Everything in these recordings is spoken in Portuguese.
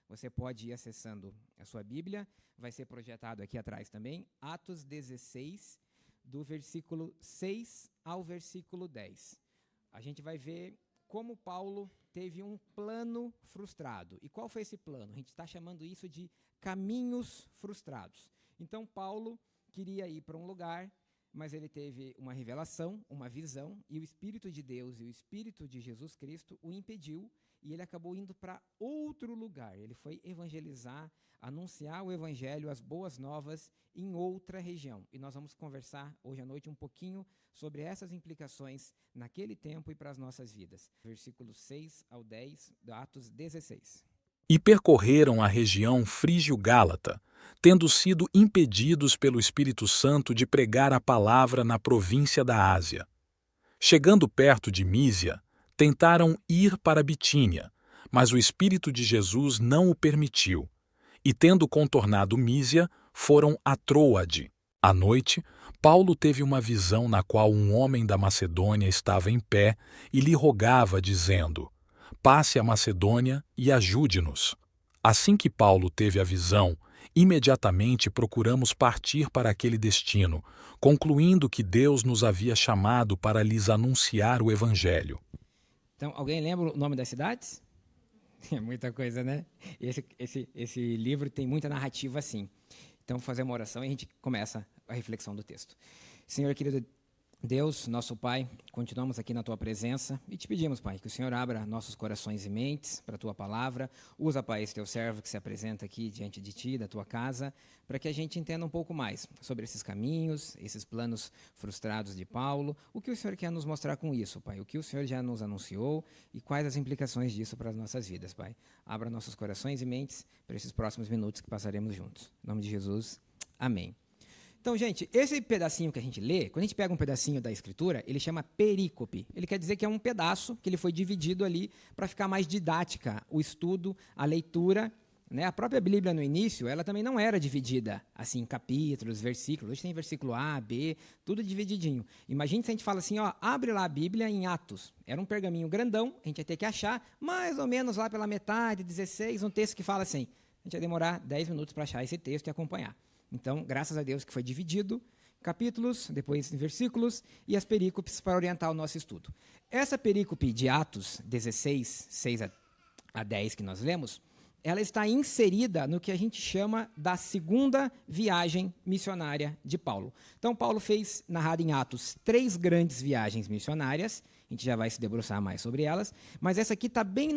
Você pode ir acessando a sua Bíblia, vai ser projetado aqui atrás também, Atos 16, do versículo 6 ao versículo 10. A gente vai ver como Paulo teve um plano frustrado. E qual foi esse plano? A gente está chamando isso de caminhos frustrados. Então, Paulo queria ir para um lugar, mas ele teve uma revelação, uma visão, e o Espírito de Deus e o Espírito de Jesus Cristo o impediu, e ele acabou indo para outro lugar. Ele foi evangelizar, anunciar o evangelho, as boas novas, em outra região. E nós vamos conversar hoje à noite um pouquinho sobre essas implicações naquele tempo e para as nossas vidas. Versículos 6 ao 10, de Atos 16. E percorreram a região frígio-gálata, tendo sido impedidos pelo Espírito Santo de pregar a palavra na província da Ásia. Chegando perto de Mísia, tentaram ir para Bitínia, mas o Espírito de Jesus não o permitiu. E tendo contornado Mísia, foram a Troade. À noite, Paulo teve uma visão na qual um homem da Macedônia estava em pé e lhe rogava, dizendo: passe a Macedônia e ajude-nos. Assim que Paulo teve a visão, imediatamente procuramos partir para aquele destino, concluindo que Deus nos havia chamado para lhes anunciar o Evangelho. Então, alguém lembra o nome das cidades? É muita coisa, né? Esse livro tem muita narrativa assim. Então, vou fazer uma oração e a gente começa a reflexão do texto. Senhor, querido Deus, nosso Pai, continuamos aqui na Tua presença e te pedimos, Pai, que o Senhor abra nossos corações e mentes para a Tua palavra. Usa, Pai, esse Teu servo que se apresenta aqui diante de Ti, da Tua casa, para que a gente entenda um pouco mais sobre esses caminhos, esses planos frustrados de Paulo, o que o Senhor quer nos mostrar com isso, Pai, o que o Senhor já nos anunciou e quais as implicações disso para as nossas vidas, Pai. Abra nossos corações e mentes para esses próximos minutos que passaremos juntos. Em nome de Jesus, amém. Então, gente, esse pedacinho que a gente lê, quando a gente pega um pedacinho da Escritura, ele chama perícope. Ele quer dizer que é um pedaço que ele foi dividido ali para ficar mais didática, o estudo, a leitura, né? A própria Bíblia, no início, ela também não era dividida, assim, em capítulos, versículos. Hoje tem versículo A, B, tudo divididinho. Imagine se a gente fala assim, ó, abre lá a Bíblia em Atos. Era um pergaminho grandão, a gente ia ter que achar, mais ou menos lá pela metade, 16, um texto que fala assim. A gente ia demorar 10 minutos para achar esse texto e acompanhar. Então, graças a Deus que foi dividido, capítulos, depois em versículos, e as perícopes para orientar o nosso estudo. Essa perícope de Atos 16, 6 a 10 que nós lemos, ela está inserida no que a gente chama da segunda viagem missionária de Paulo. Então, Paulo fez, narrado em Atos, 3 grandes viagens missionárias. A gente já vai se debruçar mais sobre elas, mas essa aqui está bem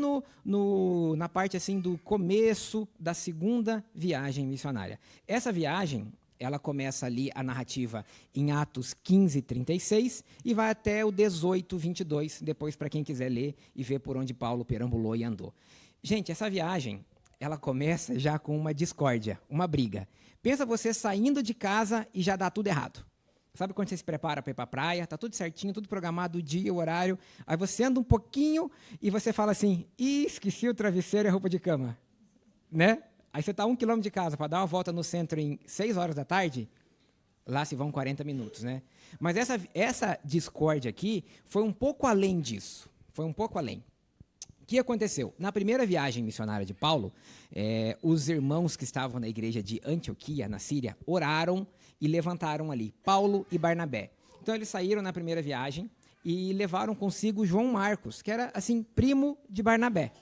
na parte assim do começo da segunda viagem missionária. Essa viagem, ela começa ali a narrativa em Atos 15, 36 e vai até o 18, 22, depois para quem quiser ler e ver por onde Paulo perambulou e andou. Gente, essa viagem, ela começa já com uma discórdia, uma briga. Pensa você saindo de casa e já dá tudo errado. Sabe quando você se prepara para ir para a praia, está tudo certinho, tudo programado, o dia, o horário, aí você anda um pouquinho e você fala assim, esqueci o travesseiro e a roupa de cama, né? Aí você está a 1 quilômetro de casa para dar uma volta no centro em 6 horas da tarde, lá se vão 40 minutos, né? Mas essa discórdia aqui foi um pouco além disso, foi um pouco além. O que aconteceu? Na primeira viagem missionária de Paulo, os irmãos que estavam na igreja de Antioquia, na Síria, oraram e levantaram ali Paulo e Barnabé. Então eles saíram na primeira viagem e levaram consigo João Marcos, que era assim primo de Barnabé.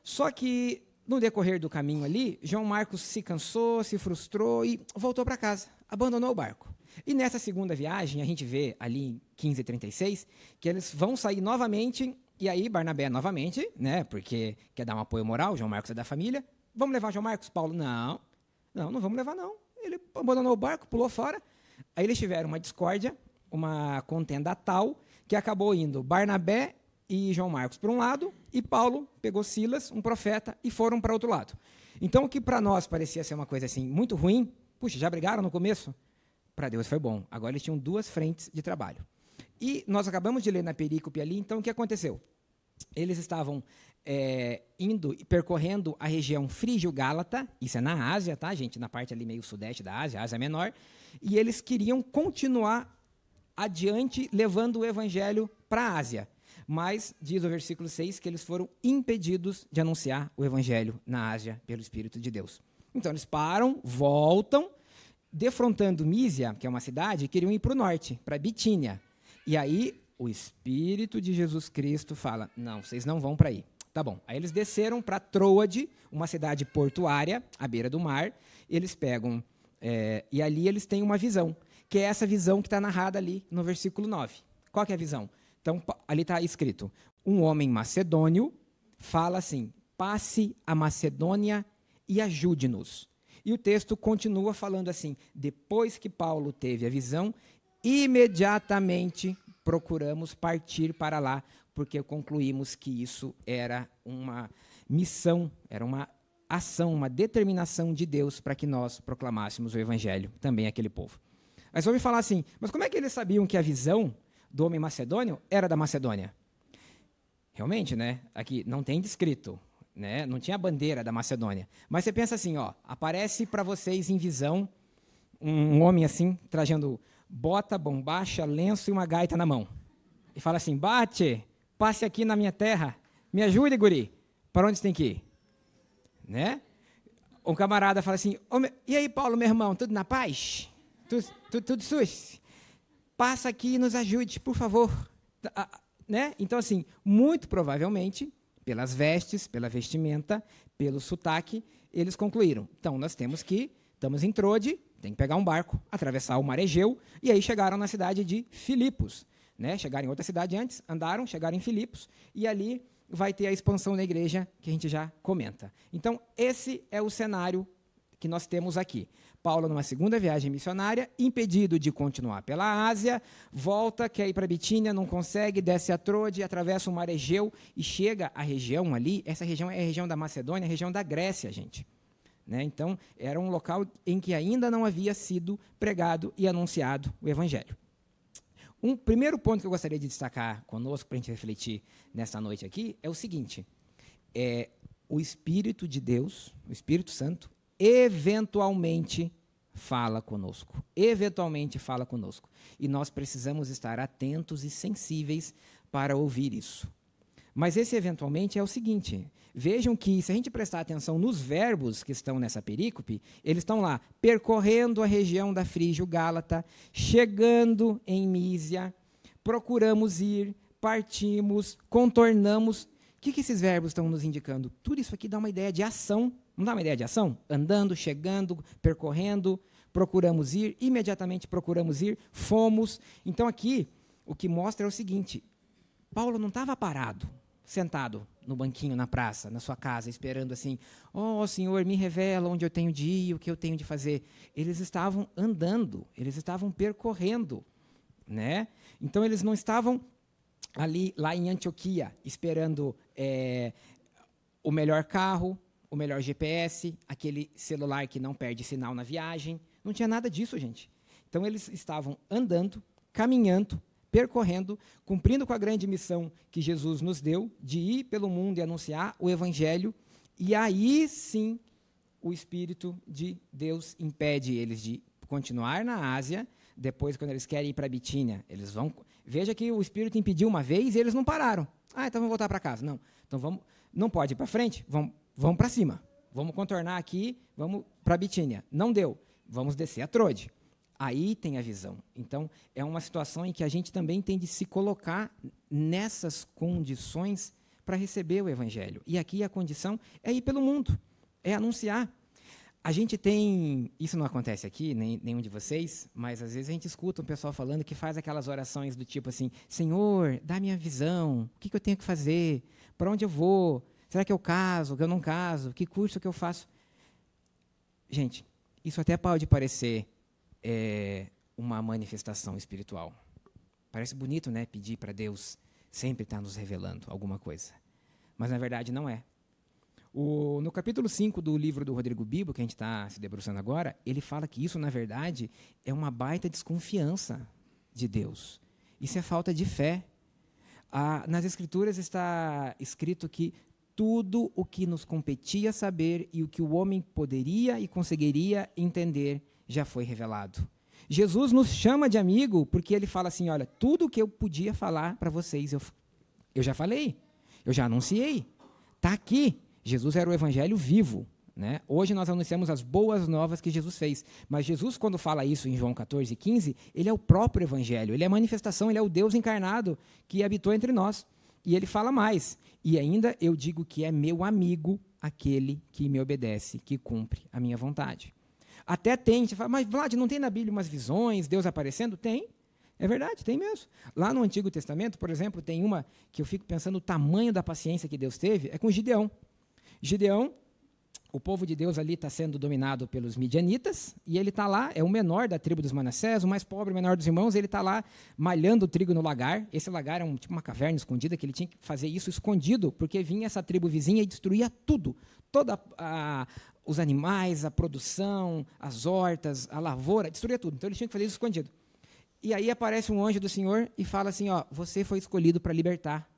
Só que no decorrer do caminho ali, João Marcos se cansou, se frustrou e voltou para casa, abandonou o barco. E nessa segunda viagem, a gente vê ali em 15:36 que eles vão sair novamente, e aí Barnabé novamente, né, porque quer dar um apoio moral, João Marcos é da família, vamos levar João Marcos? Paulo, não vamos levar não. Ele abandonou o barco, pulou fora. Aí eles tiveram uma discórdia, uma contenda tal, que acabou indo Barnabé e João Marcos para um lado, e Paulo pegou Silas, um profeta, e foram para outro lado. Então, o que para nós parecia ser uma coisa assim muito ruim, puxa, já brigaram no começo? Para Deus foi bom. Agora eles tinham 2 frentes de trabalho. E nós acabamos de ler na perícope ali, então o que aconteceu? Eles estavam indo e percorrendo a região frígio-gálata, isso é na Ásia, tá, gente? Na parte ali meio sudeste da Ásia, Ásia Menor, e eles queriam continuar adiante levando o evangelho para a Ásia. Mas diz o versículo 6 que eles foram impedidos de anunciar o evangelho na Ásia pelo Espírito de Deus. Então eles param, voltam, defrontando Mísia, que é uma cidade, queriam ir para o norte, para Bitínia. E aí o Espírito de Jesus Cristo fala, não, vocês não vão para aí. Tá bom. Aí eles desceram para Troade, uma cidade portuária, à beira do mar. Eles pegam, e ali eles têm uma visão, que é essa visão que está narrada ali no versículo 9. Qual que é a visão? Então, ali está escrito, um homem macedônio fala assim, passe a Macedônia e ajude-nos. E o texto continua falando assim, depois que Paulo teve a visão, imediatamente procuramos partir para lá, porque concluímos que isso era uma missão, era uma ação, uma determinação de Deus para que nós proclamássemos o evangelho também àquele povo. Aí você ouve falar assim, mas como é que eles sabiam que a visão do homem macedônio era da Macedônia? Realmente, né? Aqui não tem descrito, né? Não tinha a bandeira da Macedônia. Mas você pensa assim, ó, aparece para vocês em visão um homem assim, trajando bota, bombacha, lenço e uma gaita na mão. E fala assim, bate, passe aqui na minha terra, me ajude, guri. Para onde você tem que ir? Né? Um camarada fala assim, e aí, Paulo, meu irmão, tudo na paz? Tudo sus? Passa aqui e nos ajude, por favor. Né? Então, assim, muito provavelmente, pelas vestes, pela vestimenta, pelo sotaque, eles concluíram. Então, nós estamos em Troade, tem que pegar um barco, atravessar o mar Egeu, e aí chegaram na cidade de Filipos. Né? Chegaram em outra cidade antes, andaram, chegaram em Filipos, e ali vai ter a expansão da igreja, que a gente já comenta. Então, esse é o cenário que nós temos aqui. Paulo, numa segunda viagem missionária, impedido de continuar pela Ásia, volta, quer ir para Bitínia, não consegue, desce a Troade, atravessa o mar Egeu e chega à região ali, essa região é a região da Macedônia, a região da Grécia, gente. Né? Então, era um local em que ainda não havia sido pregado e anunciado o evangelho. Um primeiro ponto que eu gostaria de destacar conosco, para a gente refletir nessa noite aqui, é o seguinte, o Espírito de Deus, o Espírito Santo, eventualmente fala conosco. Eventualmente fala conosco. E nós precisamos estar atentos e sensíveis para ouvir isso. Mas esse eventualmente é o seguinte, vejam que se a gente prestar atenção nos verbos que estão nessa perícope, eles estão lá, percorrendo a região da Frígio-Gálata, chegando em Mísia, procuramos ir, partimos, contornamos. O que esses verbos estão nos indicando? Tudo isso aqui dá uma ideia de ação. Não dá uma ideia de ação? Andando, chegando, percorrendo, procuramos ir, imediatamente procuramos ir, fomos. Então aqui, o que mostra é o seguinte, Paulo não estava parado, sentado no banquinho na praça, na sua casa, esperando assim, Senhor, me revela onde eu tenho de ir, o que eu tenho de fazer. Eles estavam andando, eles estavam percorrendo, né? Então eles não estavam lá em Antioquia, esperando o melhor carro, o melhor GPS, aquele celular que não perde sinal na viagem. Não tinha nada disso, gente. Então, eles estavam andando, caminhando, percorrendo, cumprindo com a grande missão que Jesus nos deu, de ir pelo mundo e anunciar o evangelho, e aí, sim, o Espírito de Deus impede eles de continuar na Ásia. Depois, quando eles querem ir para Bitínia, eles vão... Veja que o Espírito impediu uma vez e eles não pararam. Então vamos voltar para casa. Não, então não pode ir para frente, vamos para cima. Vamos contornar aqui, vamos para Bitínia. Não deu, vamos descer a Troade. Aí tem a visão. Então, é uma situação em que a gente também tem de se colocar nessas condições para receber o evangelho. E aqui a condição é ir pelo mundo, é anunciar. A gente tem, isso não acontece aqui, nenhum de vocês, mas às vezes a gente escuta um pessoal falando que faz aquelas orações do tipo assim, Senhor, dá minha visão, o que eu tenho que fazer, para onde eu vou, será que eu caso, que eu não caso, que curso que eu faço? Gente, isso até pode parecer uma manifestação espiritual. Parece bonito, né, pedir para Deus sempre estar nos revelando alguma coisa, mas na verdade não é. No capítulo 5 do livro do Rodrigo Bibo, que a gente está se debruçando agora, ele fala que isso, na verdade, é uma baita desconfiança de Deus. Isso é falta de fé. Nas Escrituras está escrito que tudo o que nos competia saber e o que o homem poderia e conseguiria entender já foi revelado. Jesus nos chama de amigo porque ele fala assim, olha, tudo o que eu podia falar para vocês, Eu já falei, eu já anunciei. Está aqui. Jesus era o evangelho vivo. Né? Hoje nós anunciamos as boas novas que Jesus fez. Mas Jesus, quando fala isso em João 14:15, ele é o próprio evangelho. Ele é a manifestação, ele é o Deus encarnado que habitou entre nós. E ele fala mais. E ainda eu digo que é meu amigo aquele que me obedece, que cumpre a minha vontade. Até tem, você fala, mas Vlad, não tem na Bíblia umas visões, Deus aparecendo? Tem. É verdade, tem mesmo. Lá no Antigo Testamento, por exemplo, tem uma que eu fico pensando o tamanho da paciência que Deus teve, é com Gideão. Gideão, o povo de Deus ali está sendo dominado pelos midianitas, e ele está lá, é o menor da tribo dos Manassés, o mais pobre, o menor dos irmãos, ele está lá malhando o trigo no lagar. Esse lagar é tipo uma caverna escondida, que ele tinha que fazer isso escondido, porque vinha essa tribo vizinha e destruía tudo. Os animais, a produção, as hortas, a lavoura, destruía tudo. Então ele tinha que fazer isso escondido. E aí aparece um anjo do Senhor e fala assim, ó, você foi escolhido para libertar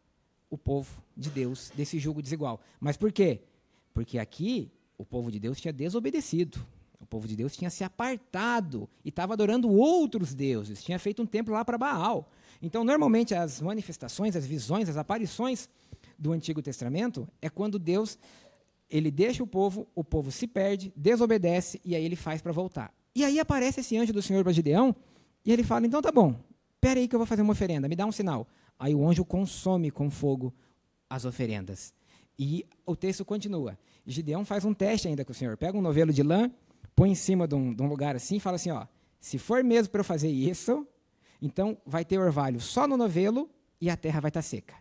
o povo de Deus desse jugo desigual. Mas por quê? Porque aqui o povo de Deus tinha desobedecido. O povo de Deus tinha se apartado e estava adorando outros deuses. Tinha feito um templo lá para Baal. Então, normalmente, as manifestações, as visões, as aparições do Antigo Testamento é quando Deus ele deixa o povo se perde, desobedece e aí ele faz para voltar. E aí aparece esse anjo do Senhor para Gideão e ele fala, então tá bom, espera aí que eu vou fazer uma oferenda, me dá um sinal. Aí o anjo consome com fogo as oferendas. E o texto continua. Gideão faz um teste ainda com o Senhor. Pega um novelo de lã, põe em cima de um lugar assim e fala assim, ó, se for mesmo para eu fazer isso, então vai ter orvalho só no novelo e a terra vai estar seca.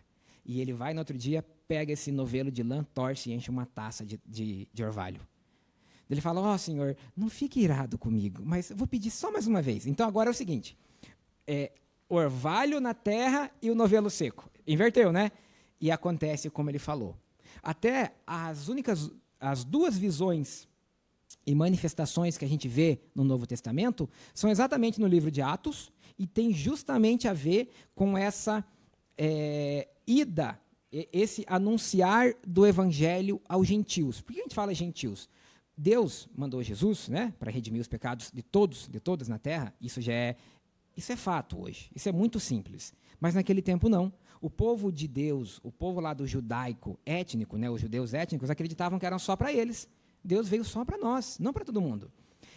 E ele vai no outro dia, pega esse novelo de lã, torce e enche uma taça de orvalho. Ele fala, ó Senhor, não fique irado comigo, mas eu vou pedir só mais uma vez. Então agora é o seguinte, orvalho na terra e o novelo seco. Inverteu, né? E acontece como ele falou. Até as duas visões e manifestações que a gente vê no Novo Testamento são exatamente no livro de Atos e tem justamente a ver com essa ida, esse anunciar do evangelho aos gentios. Por que a gente fala gentios? Deus mandou Jesus, né, para redimir os pecados de todas na terra. Isso é fato hoje. Isso é muito simples. Mas naquele tempo não. O povo de Deus, o povo lá do judaico étnico, né, os judeus étnicos, acreditavam que eram só para eles. Deus veio só para nós, não para todo mundo.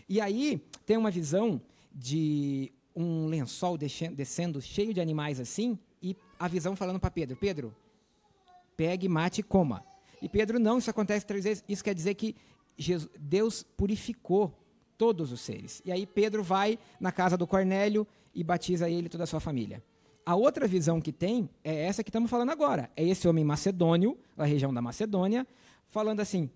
E aí tem uma visão de um lençol descendo cheio de animais assim, e a visão falando para Pedro, Pedro, pegue, mate e coma. E Pedro, não, isso acontece 3 vezes. Isso quer dizer que Deus purificou todos os seres. E aí Pedro vai na casa do Cornélio e batiza ele e toda a sua família. A outra visão que tem é essa que estamos falando agora. É esse homem macedônio, da região da Macedônia, falando assim,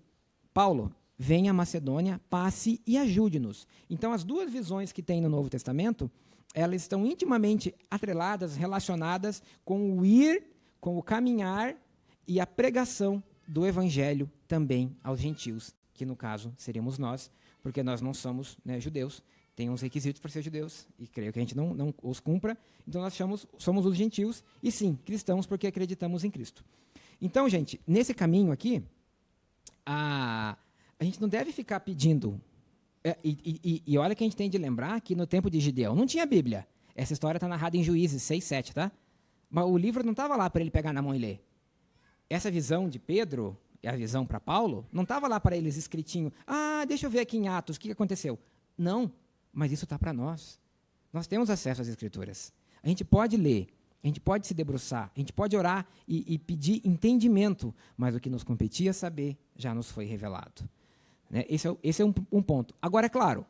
Paulo, venha a Macedônia, passe e ajude-nos. Então, as duas visões que tem no Novo Testamento, elas estão intimamente atreladas, relacionadas com o ir, com o caminhar e a pregação do evangelho também aos gentios, que no caso seríamos nós, porque nós não somos, né, judeus, tem uns requisitos para ser judeus, e creio que a gente não os cumpra, então nós somos os gentios, e sim, cristãos, porque acreditamos em Cristo. Então, gente, nesse caminho aqui, a gente não deve ficar pedindo, e olha que a gente tem de lembrar que no tempo de Gideão não tinha Bíblia. Essa história está narrada em Juízes 6, 7, tá? Mas o livro não estava lá para ele pegar na mão e ler. Essa visão de Pedro, e a visão para Paulo, não estava lá para eles escritinho, deixa eu ver aqui em Atos, o que aconteceu? Não, mas isso está para nós. Nós temos acesso às Escrituras. A gente pode ler, a gente pode se debruçar, a gente pode orar e pedir entendimento, mas o que nos competia saber já nos foi revelado. Né? Esse é um ponto. Agora, é claro,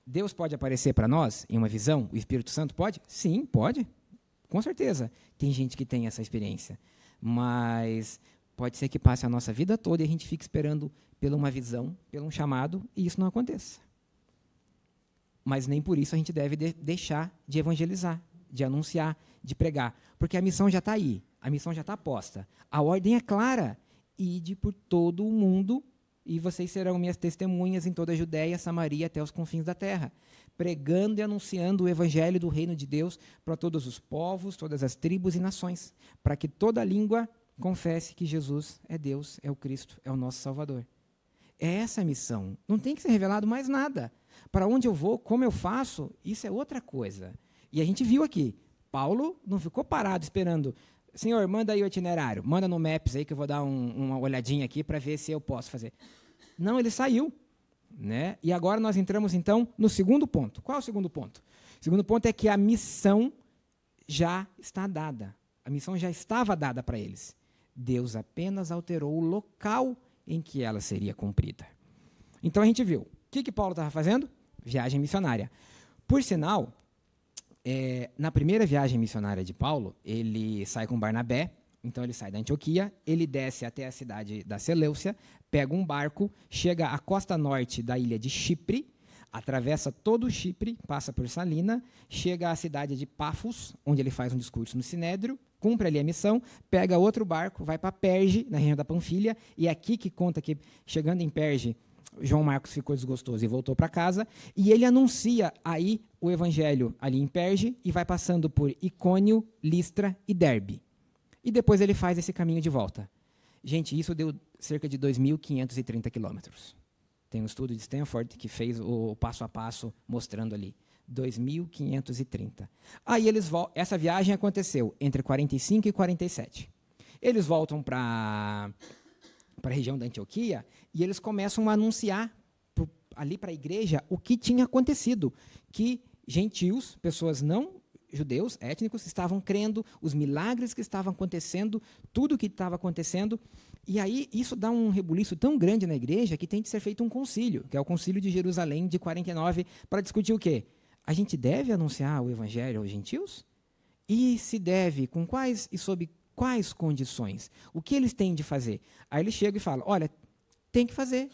Deus pode aparecer para nós em uma visão? O Espírito Santo pode? Sim, pode. Com certeza. Tem gente que tem essa experiência. Mas pode ser que passe a nossa vida toda e a gente fique esperando por uma visão, por um chamado, e isso não aconteça. Mas nem por isso a gente deve deixar de evangelizar, de anunciar, de pregar. Porque a missão já está aí, a missão já está posta. A ordem é clara. Ide por todo o mundo e vocês serão minhas testemunhas em toda a Judéia, Samaria, até os confins da terra, pregando e anunciando o evangelho do reino de Deus para todos os povos, todas as tribos e nações, para que toda língua confesse que Jesus é Deus, é o Cristo, é o nosso Salvador. É essa a missão. Não tem que ser revelado mais nada. Para onde eu vou, como eu faço, isso é outra coisa. E a gente viu aqui, Paulo não ficou parado esperando Senhor, manda aí o itinerário, manda no Maps aí que eu vou dar uma olhadinha aqui para ver se eu posso fazer. Não, ele saiu. Né? E agora nós entramos, então, no segundo ponto. Qual é o segundo ponto? O segundo ponto é que a missão já está dada. A missão já estava dada para eles. Deus apenas alterou o local em que ela seria cumprida. Então a gente viu. O que Paulo estava fazendo? Viagem missionária. Por sinal, na primeira viagem missionária de Paulo, ele sai com Barnabé. Então ele sai da Antioquia, ele desce até a cidade da Seleucia, pega um barco, chega à costa norte da ilha de Chipre, atravessa todo o Chipre, passa por Salina, chega à cidade de Pafos, onde ele faz um discurso no Sinédrio, cumpre ali a missão, pega outro barco, vai para Perge, na região da Panfilha, e é aqui que conta que, chegando em Perge, João Marcos ficou desgostoso e voltou para casa, e ele anuncia aí o evangelho ali em Perge, e vai passando por Icônio, Listra e Derbe. E depois ele faz esse caminho de volta. Gente, isso deu cerca de 2.530 quilômetros. Tem um estudo de Stanford que fez o passo a passo mostrando ali. 2.530. Aí essa viagem aconteceu entre 45 e 47. Eles voltam para a região da Antioquia e eles começam a anunciar ali para a igreja o que tinha acontecido. Que gentios, pessoas não judeus, étnicos, estavam crendo, os milagres que estavam acontecendo, tudo o que estava acontecendo. E aí isso dá um rebuliço tão grande na igreja que tem de ser feito um concílio, que é o Concílio de Jerusalém de 49, para discutir o quê? A gente deve anunciar o evangelho aos gentios? E se deve, com quais e sob quais condições? O que eles têm de fazer? Aí eles chegam e falam, olha, tem que fazer.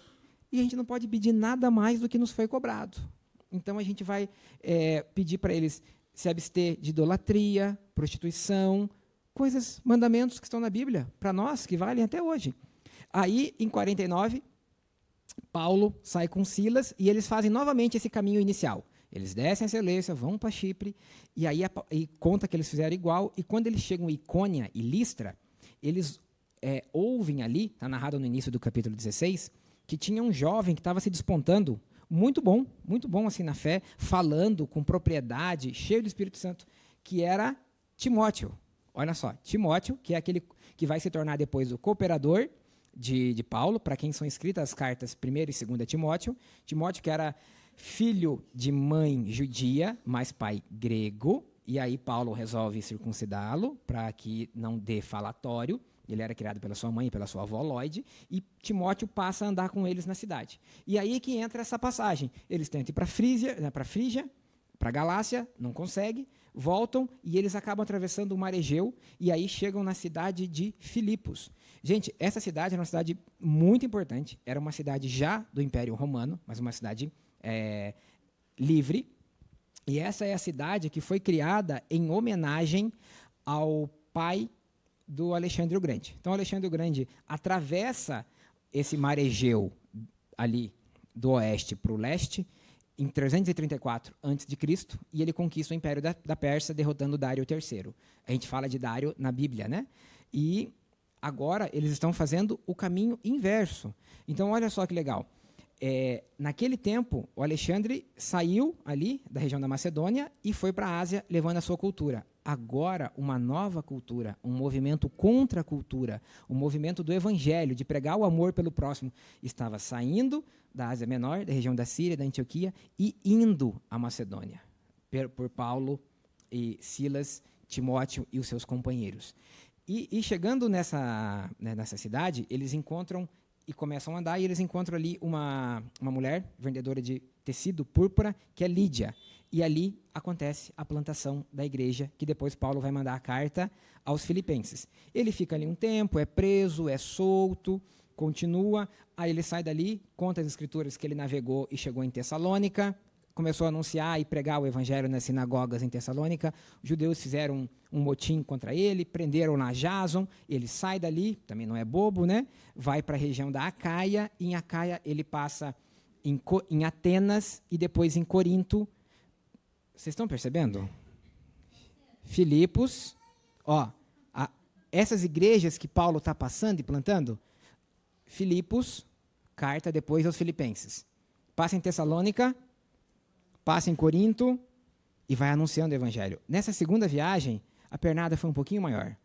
E a gente não pode pedir nada mais do que nos foi cobrado. Então a gente vai pedir para eles se abster de idolatria, prostituição, coisas, mandamentos que estão na Bíblia, para nós, que valem até hoje. Aí, em 49, Paulo sai com Silas e eles fazem novamente esse caminho inicial. Eles descem a Seleucia, vão para Chipre, e aí conta que eles fizeram igual, e quando eles chegam em Icônia e Listra, eles ouvem ali, está narrado no início do capítulo 16, que tinha um jovem que estava se despontando, muito bom assim na fé, falando com propriedade, cheio do Espírito Santo, que era Timóteo. Olha só, Timóteo, que é aquele que vai se tornar depois o cooperador de Paulo, para quem são escritas as cartas 1ª e 2ª Timóteo. Timóteo, que era filho de mãe judia, mas pai grego, e aí Paulo resolve circuncidá-lo para que não dê falatório. Ele era criado pela sua mãe e pela sua avó Lloyd, e Timóteo passa a andar com eles na cidade. E aí que entra essa passagem. Eles tentam ir para Frígia, para Galácia, não conseguem, voltam e eles acabam atravessando o Mar Egeu e aí chegam na cidade de Filipos. Gente, essa cidade era uma cidade muito importante, era uma cidade já do Império Romano, mas uma cidade livre. E essa é a cidade que foi criada em homenagem ao pai do Alexandre o Grande. Então, Alexandre o Grande atravessa esse Mar Egeu ali do oeste para o leste em 334 a.C. e ele conquista o Império da Pérsia, derrotando Dário III. A gente fala de Dário na Bíblia, né? E agora eles estão fazendo o caminho inverso. Então, olha só que legal. Naquele tempo, o Alexandre saiu ali da região da Macedônia e foi para a Ásia levando a sua cultura. Agora, uma nova cultura, um movimento contra a cultura, um movimento do evangelho, de pregar o amor pelo próximo, estava saindo da Ásia Menor, da região da Síria, da Antioquia, e indo à Macedônia, por Paulo e Silas, Timóteo e os seus companheiros. E chegando nessa cidade, eles encontram e começam a andar, e eles encontram ali uma mulher, vendedora de tecido púrpura, que é Lídia. E ali acontece a plantação da igreja, que depois Paulo vai mandar a carta aos filipenses. Ele fica ali um tempo, é preso, é solto, continua, aí ele sai dali, conta as escrituras que ele navegou e chegou em Tessalônica, começou a anunciar e pregar o evangelho nas sinagogas em Tessalônica. Os judeus fizeram um motim contra ele, prenderam lá Jason, ele sai dali, também não é bobo, né? Vai para a região da Acaia, e em Acaia ele passa em Atenas e depois em Corinto. Vocês estão percebendo? Filipos, essas igrejas que Paulo está passando e plantando, Filipos, carta depois aos filipenses. Passa em Tessalônica, passa em Corinto e vai anunciando o evangelho. Nessa segunda viagem, a pernada foi um pouquinho maior.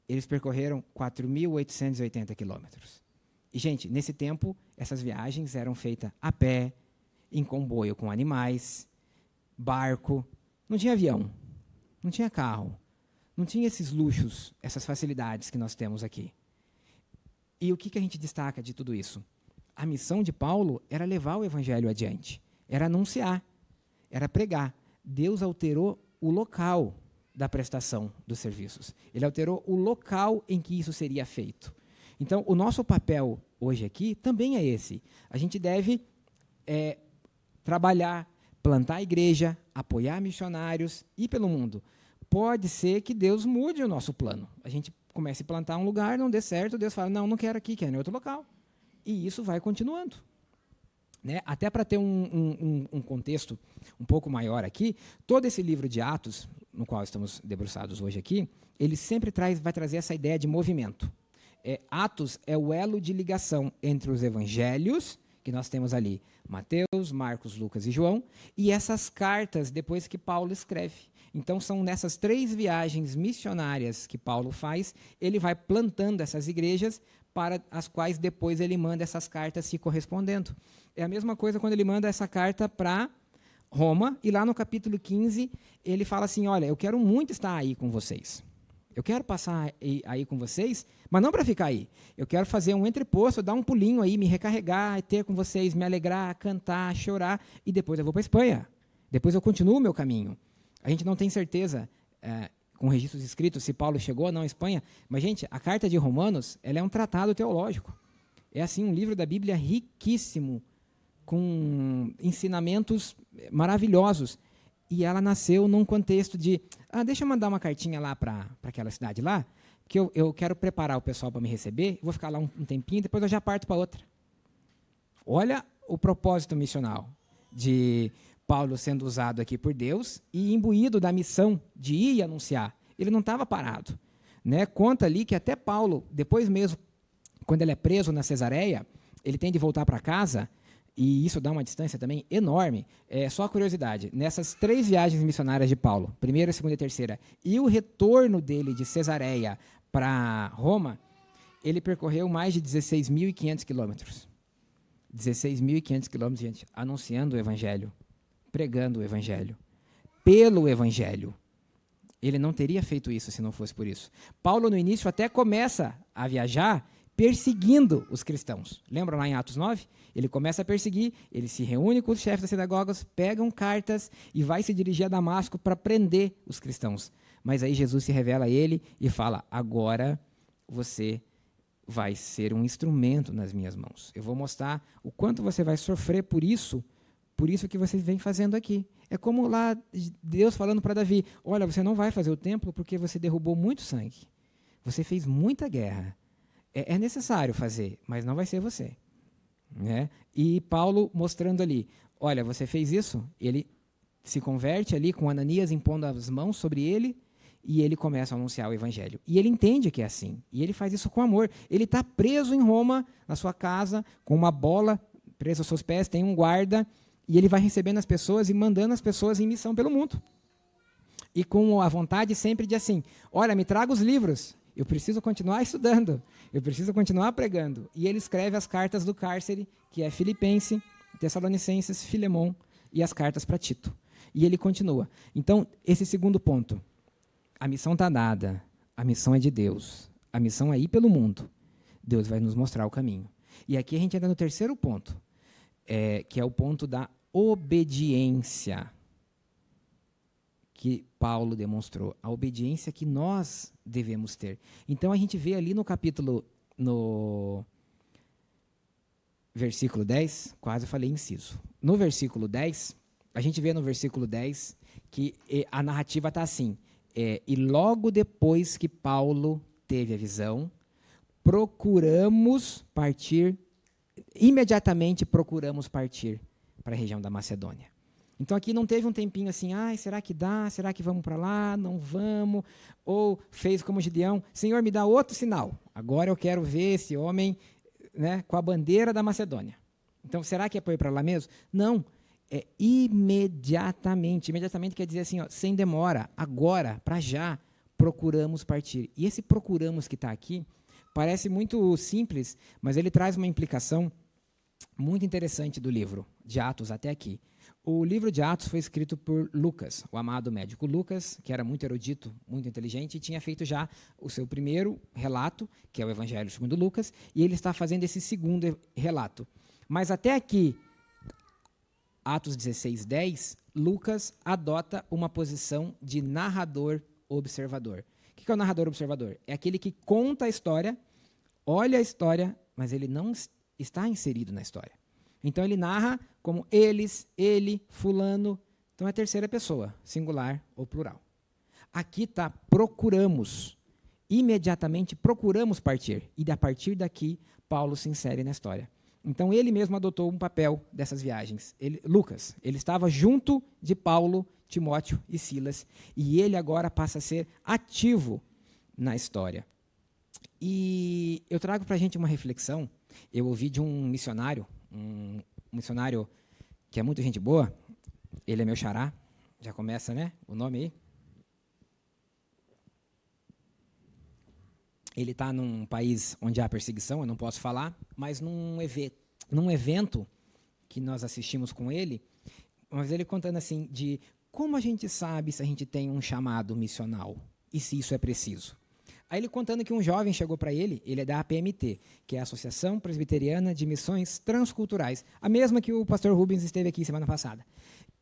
eles percorreram 4.880 quilômetros. E, gente, nesse tempo, essas viagens eram feitas a pé, em comboio com animais, barco. Não tinha avião, não tinha carro, não tinha esses luxos, essas facilidades que nós temos aqui. E o que a gente destaca de tudo isso? A missão de Paulo era levar o evangelho adiante, era anunciar, era pregar. Deus alterou o local da prestação dos serviços. Ele alterou o local em que isso seria feito. Então, o nosso papel hoje aqui também é esse. A gente deve trabalhar, plantar a igreja, apoiar missionários, ir pelo mundo. Pode ser que Deus mude o nosso plano. A gente comece a plantar um lugar, não dê certo, Deus fala, não quero aqui, quero em outro local. E isso vai continuando. Né? Até para ter um contexto um pouco maior aqui, todo esse livro de Atos, no qual estamos debruçados hoje aqui, ele sempre vai trazer essa ideia de movimento. Atos é o elo de ligação entre os evangelhos, que nós temos ali, Mateus, Marcos, Lucas e João, e essas cartas depois que Paulo escreve. Então, são nessas 3 viagens missionárias que Paulo faz, ele vai plantando essas igrejas para as quais depois ele manda essas cartas se correspondendo. É a mesma coisa quando ele manda essa carta para Roma, e lá no capítulo 15, ele fala assim, olha, eu quero muito estar aí com vocês. Eu quero passar aí com vocês, mas não para ficar aí. Eu quero fazer um entreposto, dar um pulinho aí, me recarregar, ter com vocês, me alegrar, cantar, chorar, e depois eu vou para a Espanha. Depois eu continuo o meu caminho. A gente não tem certeza, com registros escritos, se Paulo chegou ou não à Espanha, mas, gente, a carta de Romanos, ela é um tratado teológico. É, assim, um livro da Bíblia riquíssimo, com ensinamentos maravilhosos. E ela nasceu num contexto de, deixa eu mandar uma cartinha lá para aquela cidade lá, que eu quero preparar o pessoal para me receber, vou ficar lá um tempinho, depois eu já parto para outra. Olha o propósito missional de Paulo sendo usado aqui por Deus e imbuído da missão de ir e anunciar. Ele não estava parado. Né? Conta ali que até Paulo, depois mesmo, quando ele é preso na Cesareia, ele tem de voltar para casa, e isso dá uma distância também enorme. Só curiosidade, nessas 3 viagens missionárias de Paulo, primeira, segunda e terceira, e o retorno dele de Cesareia para Roma, ele percorreu mais de 16.500 quilômetros. 16.500 quilômetros, gente, anunciando o evangelho, pregando o evangelho, pelo evangelho. Ele não teria feito isso se não fosse por isso. Paulo, no início, até começa a viajar perseguindo os cristãos. Lembram lá em Atos 9? Ele começa a perseguir, ele se reúne com os chefes das sinagogas, pegam cartas e vai se dirigir a Damasco para prender os cristãos. Mas aí Jesus se revela a ele e fala, agora você vai ser um instrumento nas minhas mãos. Eu vou mostrar o quanto você vai sofrer por isso que você vem fazendo aqui. É como lá Deus falando para Davi, olha, você não vai fazer o templo porque você derrubou muito sangue. Você fez muita guerra. É necessário fazer, mas não vai ser você. Né? E Paulo mostrando ali, olha, você fez isso, ele se converte ali com Ananias impondo as mãos sobre ele e ele começa a anunciar o evangelho. E ele entende que é assim, e ele faz isso com amor. Ele está preso em Roma, na sua casa, com uma bola presa aos seus pés, tem um guarda, e ele vai recebendo as pessoas e mandando as pessoas em missão pelo mundo. E com a vontade sempre de assim, olha, me traga os livros, eu preciso continuar estudando, eu preciso continuar pregando. E ele escreve as cartas do cárcere, que é Filipense, Tessalonicenses, Filemon e as cartas para Tito. E ele continua. Então, esse segundo ponto, a missão está dada, a missão é de Deus, a missão é ir pelo mundo. Deus vai nos mostrar o caminho. E aqui a gente entra no terceiro ponto, que é o ponto da obediência que Paulo demonstrou, a obediência que nós devemos ter. Então, a gente vê ali no capítulo, no versículo 10, quase eu falei inciso. No versículo 10, a gente vê no versículo 10 que a narrativa está assim, e logo depois que Paulo teve a visão, imediatamente procuramos partir para a região da Macedônia. Então, aqui não teve um tempinho assim, será que dá? Será que vamos para lá? Não vamos? Ou fez como Gideão, Senhor, me dá outro sinal. Agora eu quero ver esse homem, né, com a bandeira da Macedônia. Então, será que é para ir para lá mesmo? Não, é imediatamente. Imediatamente quer dizer assim, sem demora, agora, para já, procuramos partir. E esse procuramos que está aqui parece muito simples, mas ele traz uma implicação muito interessante do livro de Atos até aqui. O livro de Atos foi escrito por Lucas, o amado médico Lucas, que era muito erudito, muito inteligente, e tinha feito já o seu primeiro relato, que é o Evangelho segundo Lucas, e ele está fazendo esse segundo relato. Mas até aqui, Atos 16:10, Lucas adota uma posição de narrador-observador. O que é o narrador-observador? É aquele que conta a história, olha a história, mas ele não está inserido na história. Então ele narra como eles, ele, fulano. Então é terceira pessoa, singular ou plural. Aqui está procuramos. Imediatamente procuramos partir. E a partir daqui, Paulo se insere na história. Então ele mesmo adotou um papel dessas viagens. Lucas, ele estava junto de Paulo, Timóteo e Silas. E ele agora passa a ser ativo na história. E eu trago para a gente uma reflexão. Eu ouvi de um missionário que é muito gente boa, ele é meu xará, já começa, né, o nome aí. Ele está num país onde há perseguição, eu não posso falar, mas num evento que nós assistimos com ele, mas ele contando assim, de como a gente sabe se a gente tem um chamado missional e se isso é preciso. Aí ele contando que um jovem chegou para ele é da APMT, que é a Associação Presbiteriana de Missões Transculturais, a mesma que o pastor Rubens esteve aqui semana passada.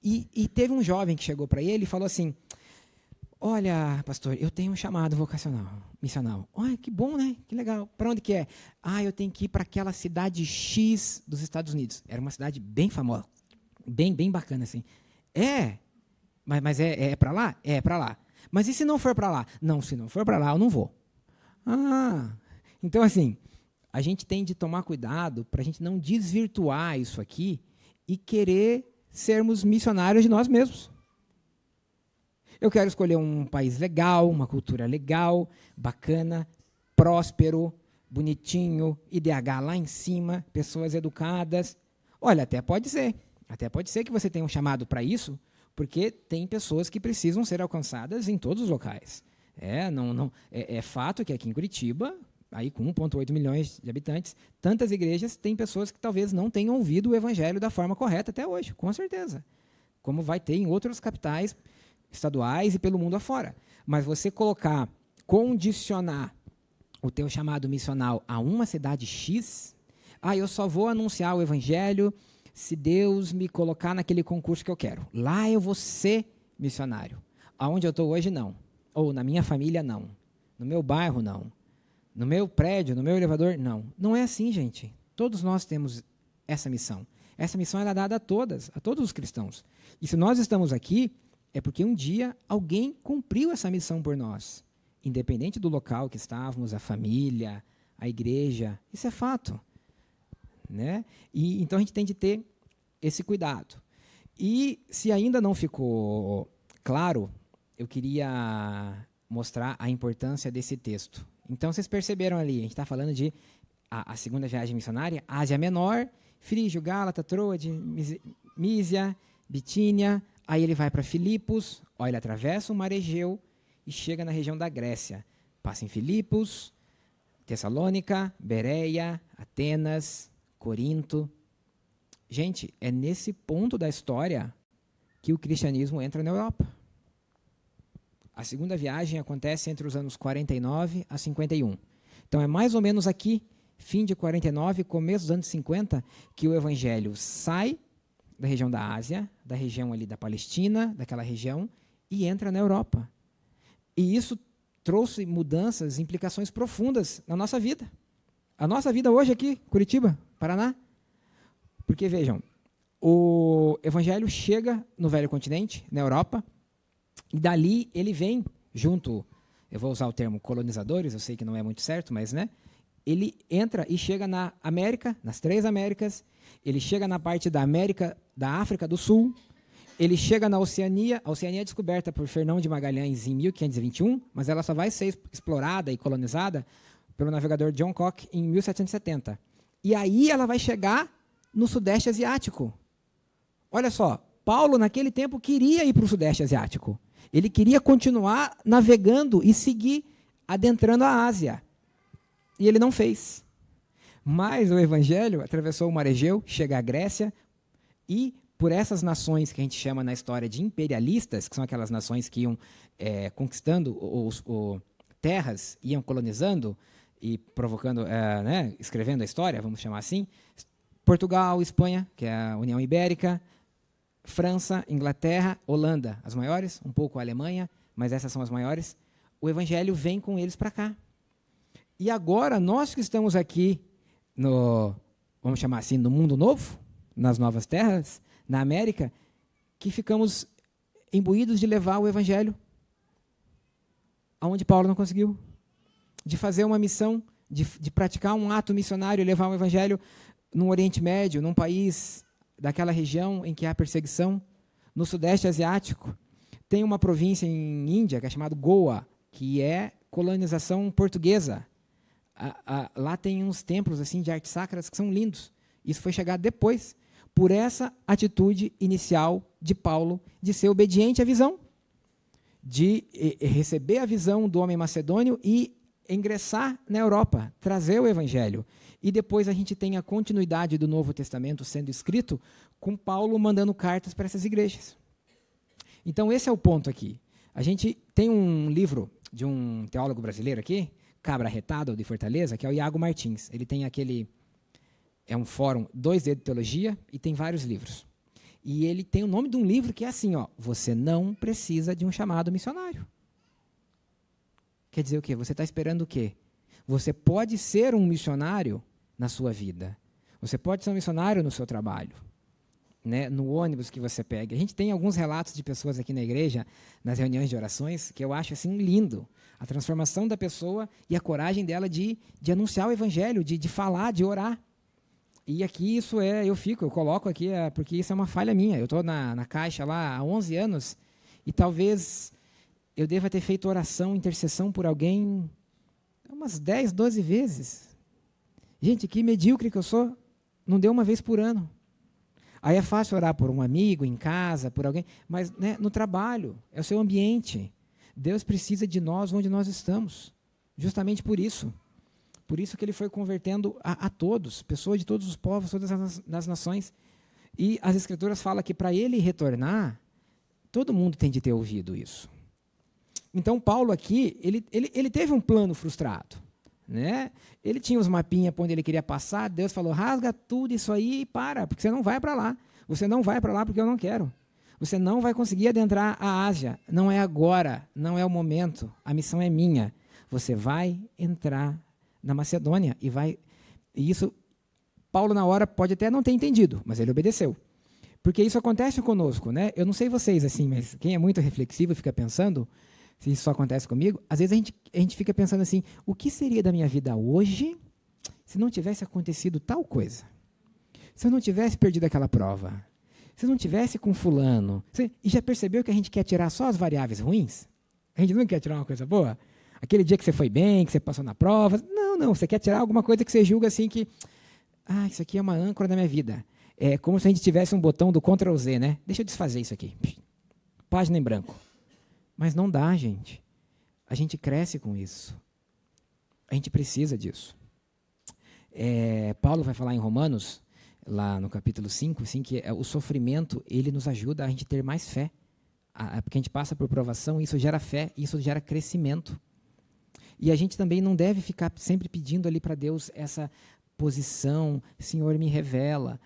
E teve um jovem que chegou para ele e falou assim, olha, pastor, eu tenho um chamado vocacional, missional. Olha, que bom, né? Que legal. Para onde que é? Eu tenho que ir para aquela cidade X dos Estados Unidos. Era uma cidade bem famosa, bem bacana, assim. Mas é para lá? É para lá. Mas e se não for para lá? Não, se não for para lá, eu não vou. Então, assim, a gente tem de tomar cuidado para a gente não desvirtuar isso aqui e querer sermos missionários de nós mesmos. Eu quero escolher um país legal, uma cultura legal, bacana, próspero, bonitinho, IDH lá em cima, pessoas educadas. Olha, até pode ser que você tenha um chamado para isso, porque tem pessoas que precisam ser alcançadas em todos os locais. É fato que aqui em Curitiba, aí com 1,8 milhões de habitantes, tantas igrejas, tem pessoas que talvez não tenham ouvido o evangelho da forma correta até hoje, com certeza. Como vai ter em outras capitais estaduais e pelo mundo afora. Mas você condicionar o teu chamado missional a uma cidade X, eu só vou anunciar o evangelho se Deus me colocar naquele concurso que eu quero. Lá eu vou ser missionário. Aonde eu estou hoje, não. Ou na minha família, não. No meu bairro, não. No meu prédio, no meu elevador, não. Não é assim, gente. Todos nós temos essa missão. Essa missão ela é dada a todos os cristãos. E se nós estamos aqui, é porque um dia alguém cumpriu essa missão por nós. Independente do local que estávamos, a família, a igreja. Isso é fato. Né? E então a gente tem de ter esse cuidado. E se ainda não ficou claro, eu queria mostrar a importância desse texto. Então vocês perceberam ali, a gente está falando de a segunda viagem missionária, Ásia Menor, Frígio, Gálata, Troade, Mísia, Bitínia, aí ele vai para Filipos, ele atravessa o Mar Egeu e chega na região da Grécia. Passa em Filipos, Tessalônica, Bereia, Atenas, Corinto. Gente, é nesse ponto da história que o cristianismo entra na Europa. A segunda viagem acontece entre os anos 49 a 51. Então é mais ou menos aqui, fim de 49, começo dos anos 50, que o evangelho sai da região da Ásia, da região ali da Palestina, daquela região, e entra na Europa. E isso trouxe mudanças, implicações profundas na nossa vida. A nossa vida hoje aqui, Curitiba, Paraná. Porque, vejam, o evangelho chega no velho continente, na Europa, e dali ele vem junto, eu vou usar o termo colonizadores, eu sei que não é muito certo, mas ele entra e chega na América, nas 3 Américas, ele chega na parte da América, da África do Sul, ele chega na Oceania, a Oceania é descoberta por Fernão de Magalhães em 1521, mas ela só vai ser explorada e colonizada pelo navegador John Cook em 1770. E aí ela vai chegar no Sudeste Asiático. Olha só, Paulo naquele tempo queria ir para o Sudeste Asiático. Ele queria continuar navegando e seguir adentrando a Ásia. E ele não fez. Mas o evangelho atravessou o mar Egeu, chega à Grécia, e por essas nações que a gente chama na história de imperialistas, que são aquelas nações que iam conquistando terras, iam colonizando e provocando, escrevendo a história, vamos chamar assim, Portugal, Espanha, que é a União Ibérica, França, Inglaterra, Holanda, as maiores, um pouco a Alemanha, mas essas são as maiores. O evangelho vem com eles para cá. E agora, nós que estamos aqui, vamos chamar assim, no mundo novo, nas novas terras, na América, que ficamos imbuídos de levar o evangelho aonde Paulo não conseguiu, de fazer uma missão, de praticar um ato missionário, levar o evangelho no Oriente Médio, num país daquela região em que há perseguição, no Sudeste Asiático. Tem uma província em Índia, que é chamada Goa, que é colonização portuguesa. Lá tem uns templos assim, de artes sacras que são lindos. Isso foi chegar depois, por essa atitude inicial de Paulo, de ser obediente à visão, de receber a visão do homem macedônio e ingressar na Europa, trazer o evangelho. E depois a gente tem a continuidade do Novo Testamento sendo escrito, com Paulo mandando cartas para essas igrejas. Então, esse é o ponto aqui. A gente tem um livro de um teólogo brasileiro aqui, cabra arretado, de Fortaleza, que é o Iago Martins. Ele tem é um fórum 2D de teologia e tem vários livros. E ele tem o nome de um livro que é assim, você não precisa de um chamado missionário. Quer dizer o quê? Você está esperando o quê? Você pode ser um missionário na sua vida. Você pode ser um missionário no seu trabalho, né? No ônibus que você pega. A gente tem alguns relatos de pessoas aqui na igreja, nas reuniões de orações, que eu acho assim lindo. A transformação da pessoa e a coragem dela de anunciar o evangelho, de falar, de orar. E aqui isso eu coloco aqui, porque isso é uma falha minha. Eu estou na caixa lá há 11 anos e talvez eu deva ter feito oração, intercessão por alguém umas 10, 12 vezes. Gente, que medíocre que eu sou. Não deu uma vez por ano. Aí é fácil orar por um amigo, em casa, por alguém, mas no trabalho, é o seu ambiente. Deus precisa de nós onde nós estamos. Justamente por isso. Por isso que ele foi convertendo a todos, pessoas de todos os povos, todas as nações. E as Escrituras falam que para ele retornar, todo mundo tem de ter ouvido isso. Então, Paulo aqui, ele teve um plano frustrado. Né? Ele tinha os mapinhas para onde ele queria passar, Deus falou, rasga tudo isso aí e para, porque você não vai para lá. Você não vai para lá porque eu não quero. Você não vai conseguir adentrar a Ásia. Não é agora, não é o momento. A missão é minha. Você vai entrar na Macedônia e isso, Paulo na hora pode até não ter entendido, mas ele obedeceu. Porque isso acontece conosco, né? Eu não sei vocês assim, mas quem é muito reflexivo fica pensando, se isso só acontece comigo, às vezes a gente fica pensando assim, o que seria da minha vida hoje se não tivesse acontecido tal coisa? Se eu não tivesse perdido aquela prova? Se eu não tivesse com fulano? E já percebeu que a gente quer tirar só as variáveis ruins? A gente não quer tirar uma coisa boa? Aquele dia que você foi bem, que você passou na prova. Não, você quer tirar alguma coisa que você julga assim que, isso aqui é uma âncora da minha vida. É como se a gente tivesse um botão do Ctrl Z, né? Deixa eu desfazer isso aqui. Página em branco. Mas não dá, gente. A gente cresce com isso. A gente precisa disso. Paulo vai falar em Romanos, lá no capítulo 5, assim, que o sofrimento, ele nos ajuda a gente ter mais fé. Porque a gente passa por provação, isso gera fé, isso gera crescimento. E a gente também não deve ficar sempre pedindo ali para Deus essa posição, Senhor, me revela.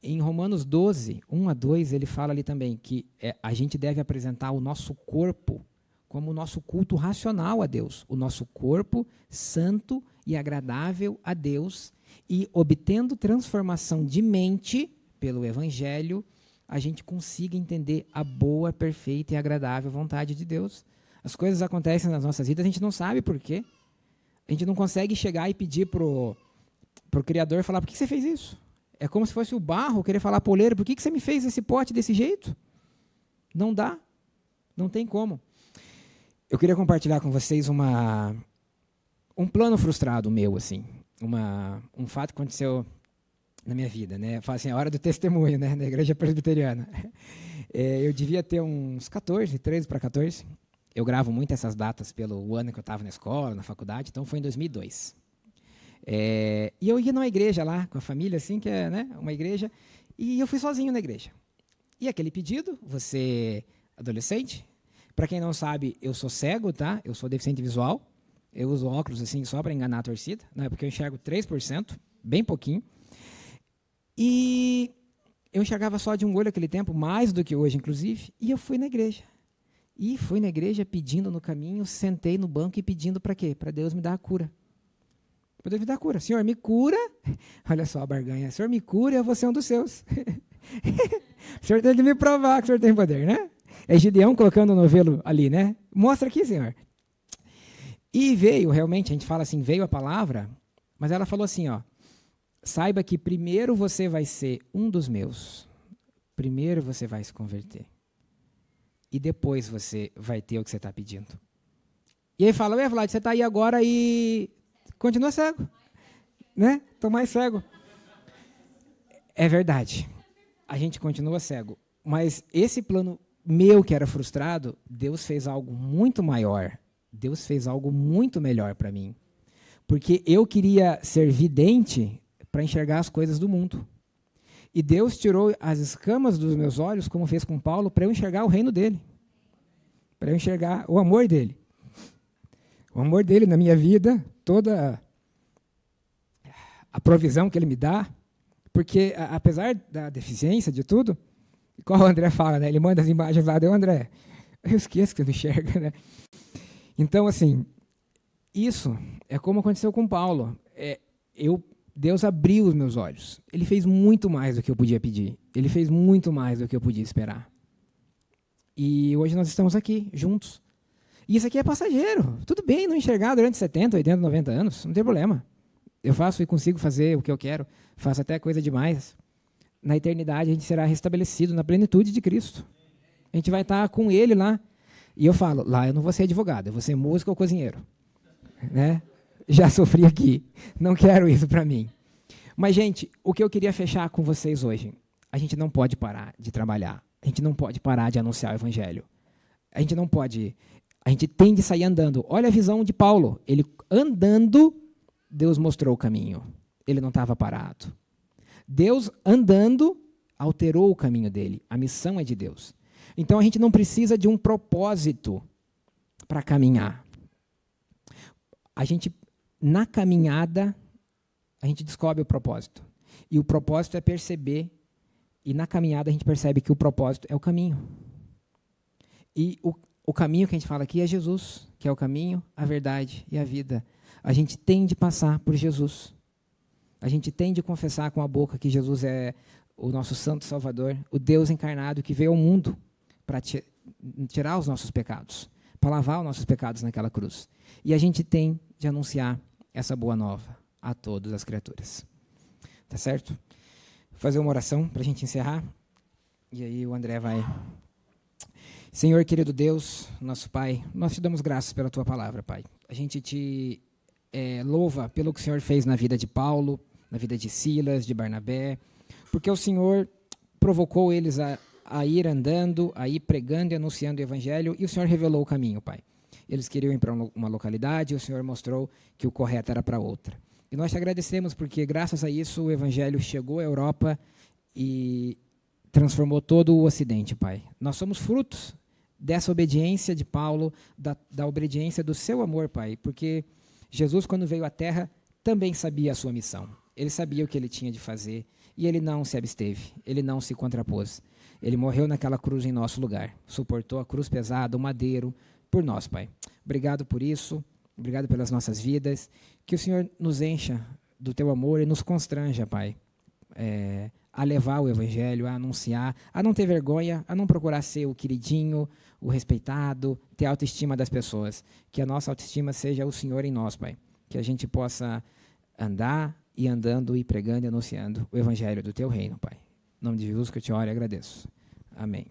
Em Romanos 12, 1 a 2, ele fala ali também que a gente deve apresentar o nosso corpo como o nosso culto racional a Deus. O nosso corpo santo e agradável a Deus. E obtendo transformação de mente pelo Evangelho, a gente consiga entender a boa, perfeita e agradável vontade de Deus. As coisas acontecem nas nossas vidas, a gente não sabe por quê. A gente não consegue chegar e pedir pro Criador e falar, por que você fez isso? É como se fosse o barro querer falar para o oleiro, por que você me fez esse pote desse jeito? Não dá. Não tem como. Eu queria compartilhar com vocês um plano frustrado meu, assim. Um fato que aconteceu na minha vida, né? Eu falo assim, a hora do testemunho, né? Na igreja presbiteriana. Eu devia ter uns 14, 13 para 14. Eu gravo muito essas datas pelo ano que eu estava na escola, na faculdade, então foi em 2002. E eu ia numa igreja lá, com a família, assim, que é, né, uma igreja, e eu fui sozinho na igreja. E aquele pedido, você, adolescente, para quem não sabe, eu sou cego, tá? Eu sou deficiente visual, eu uso óculos, assim, só para enganar a torcida, né, porque eu enxergo 3%, bem pouquinho, e eu enxergava só de um olho naquele tempo, mais do que hoje, inclusive, e eu fui na igreja. E fui na igreja pedindo no caminho, sentei no banco e pedindo para quê? Para Deus me dar a cura. Para Deus me dar a cura. Senhor, me cura. Olha só a barganha. Senhor, me cura e eu vou ser um dos seus. O Senhor tem que me provar que o Senhor tem poder, né? É Gideão colocando o novelo ali, né? Mostra aqui, Senhor. E veio, realmente, a gente fala assim, veio a palavra, mas ela falou assim, ó, saiba que primeiro você vai ser um dos meus. Primeiro você vai se converter. E depois você vai ter o que você está pedindo. E aí fala, ué, Vlad, você está aí agora e continua cego. Né? Estou mais cego. É verdade. A gente continua cego. Mas esse plano meu que era frustrado, Deus fez algo muito maior. Deus fez algo muito melhor para mim. Porque eu queria ser vidente para enxergar as coisas do mundo. E Deus tirou as escamas dos meus olhos, como fez com Paulo, para eu enxergar o reino dele. Para eu enxergar o amor dele. O amor dele na minha vida, toda a provisão que ele me dá. Porque, apesar da deficiência de tudo, igual o André fala, né? Ele manda as imagens lá, André, eu esqueço que você não enxerga, né? Então, assim, isso é como aconteceu com Paulo. Deus abriu os meus olhos. Ele fez muito mais do que eu podia pedir. Ele fez muito mais do que eu podia esperar. E hoje nós estamos aqui, juntos. E isso aqui é passageiro. Tudo bem não enxergar durante 70, 80, 90 anos. Não tem problema. Eu faço e consigo fazer o que eu quero. Faço até coisa demais. Na eternidade a gente será restabelecido na plenitude de Cristo. A gente vai estar com Ele lá. E eu falo, lá eu não vou ser advogado, eu vou ser músico ou cozinheiro. Né? Já sofri aqui. Não quero isso para mim. Mas, gente, o que eu queria fechar com vocês hoje, a gente não pode parar de trabalhar. A gente não pode parar de anunciar o Evangelho. A gente não pode... A gente tem de sair andando. Olha a visão de Paulo. Ele andando, Deus mostrou o caminho. Ele não estava parado. Deus andando, alterou o caminho dele. A missão é de Deus. Então, a gente não precisa de um propósito para caminhar. A gente, na caminhada, a gente descobre o propósito. E o propósito é perceber, e na caminhada a gente percebe que o propósito é o caminho. E o caminho que a gente fala aqui é Jesus, que é o caminho, a verdade e a vida. A gente tem de passar por Jesus. A gente tem de confessar com a boca que Jesus é o nosso Santo Salvador, o Deus encarnado que veio ao mundo para tirar os nossos pecados, para lavar os nossos pecados naquela cruz. E a gente tem de anunciar essa boa nova a todas as criaturas. Tá certo? Vou fazer uma oração para a gente encerrar. E aí o André vai... Senhor, querido Deus, nosso Pai, nós te damos graças pela Tua palavra, Pai. A gente te louva pelo que o Senhor fez na vida de Paulo, na vida de Silas, de Barnabé, porque o Senhor provocou eles a ir andando, a ir pregando e anunciando o Evangelho, e o Senhor revelou o caminho, Pai. Eles queriam ir para uma localidade, e o Senhor mostrou que o correto era para outra. E nós te agradecemos porque, graças a isso, o Evangelho chegou à Europa e transformou todo o Ocidente, Pai. Nós somos frutos dessa obediência de Paulo, da obediência do seu amor, Pai, porque Jesus, quando veio à Terra, também sabia a sua missão. Ele sabia o que ele tinha de fazer e ele não se absteve, ele não se contrapôs. Ele morreu naquela cruz em nosso lugar, suportou a cruz pesada, o madeiro, por nós, Pai. Obrigado por isso, obrigado pelas nossas vidas, que o Senhor nos encha do teu amor e nos constranja, Pai, a levar o Evangelho, a anunciar, a não ter vergonha, a não procurar ser o queridinho, o respeitado, ter a autoestima das pessoas. Que a nossa autoestima seja o Senhor em nós, Pai. Que a gente possa andar e andando e pregando e anunciando o Evangelho do teu reino, Pai. Em nome de Jesus que eu te oro e agradeço. Amém.